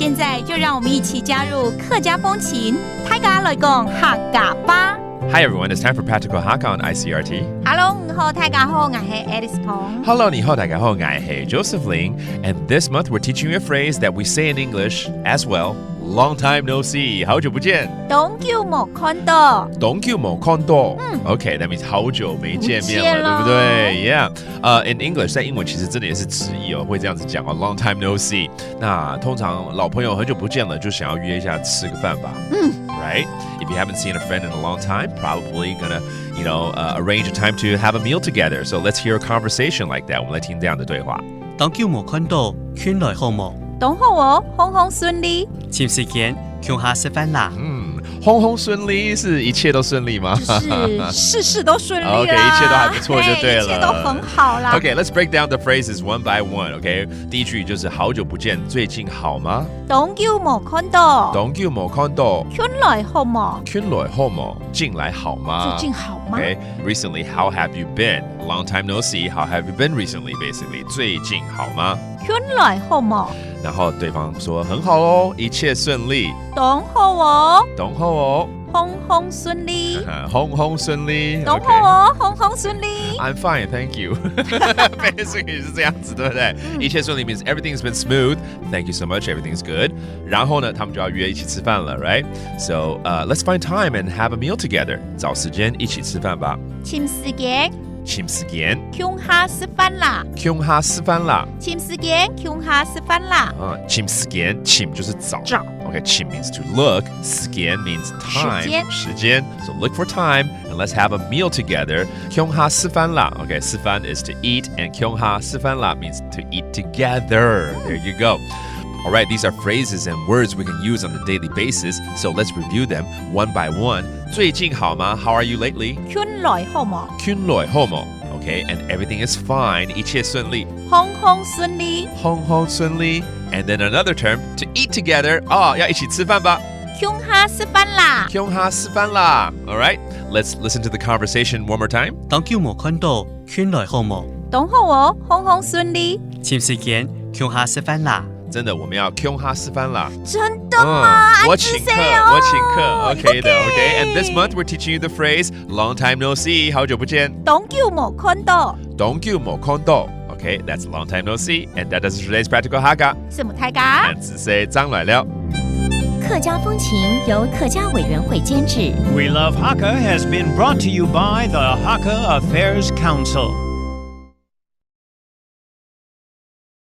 现在就让我们一起加入客家风情，大家来讲客家吧。Hi everyone, it's time for Practical Hakka on ICRT. Hello， 你好，大家好，我是 Alice Pong。 Hello, 你好，大家好，我是 Joseph Ling. And this month we're teaching you a phrase that we say in English as well. Long time no see, 好久不见。永久没看到。永久没看到。Okay, that means 好久没见面了，对不对 ？Yeah. In English， 在英文其实真的也是直译哦，会这样子讲哦。Long time no see。那通常老朋友很久不见了，就想要约一下吃个饭吧。Right? If you haven't seen a friend in a long time, probably gonna, arrange a time to have a meal together. So let's hear a conversation like that. 我们来听这样的对话。永久沒看到，圈來好冇？等好我，風風順利。前時間鄉下食飯啦。轰轰顺利是一切都顺利吗？就是事事都順利啦。OK， 一切都還不錯就對了。一切都很好啦。OK, let's break down the phrases one by one. OK， 第一句就是好久不見，最近好嗎？永久沒看到。永久沒看到。圈來好冇？圈來好冇？近來好嗎？最近好嗎 ？Okay, recently, how have you been? Long time no see. How have you been recently? Basically, 最近好嗎？圈來好冇？然後對方說很好哦，一切順利。等好我。等好哦。風風順利。風風順利。等好我，風風順利。I'm fine, thank you. Basically 是這樣子，對不對？一切順利 means everything's been smooth. Thank you so much, everything's good. 然後呢，他們就要約一起吃飯了 right? So, let's find time and have a meal together. 找時間一起吃飯吧。請時間。請時間。鄉下食飯啦。鄉下食飯啦。請時間，鄉下食飯啦。請時間，請就是找。找。Okay, 請 means to look. 時間 means time. 時間。時間. So look for time and let's have a meal together. 鄉下食飯啦. Okay, 食飯 is to eat and 鄉下食飯啦 means to eat together. There you go. All right, these are phrases and words we can use on a daily basis. So let's review them one by one. 最近好嗎? How are you lately? 圈來好冇? 圈來好冇? Okay, and everything is fine. 一切順利. 風風順利. 風風順利. And then another term, to eat together. 要一起吃飯吧. 鄉下食飯啦. 鄉下食飯啦. All right, let's listen to the conversation one more time. 永久沒看到，圈來好冇？等好我，風風順利. 前時間鄉下食飯啦。真的，我們要鄉下食飯啦。真的嗎？我請客。Okay 的 Okay. And this month we're teaching you the phrase long time no see. 好久不見。永久沒看到。永久沒看到。Okay, that's long time no see. And that does today's Practical Hakka. 是母太家。和子 say 張來了。客家風情由客家委員會監製。 We Love Hakka has been brought to you by the Hakka Affairs Council.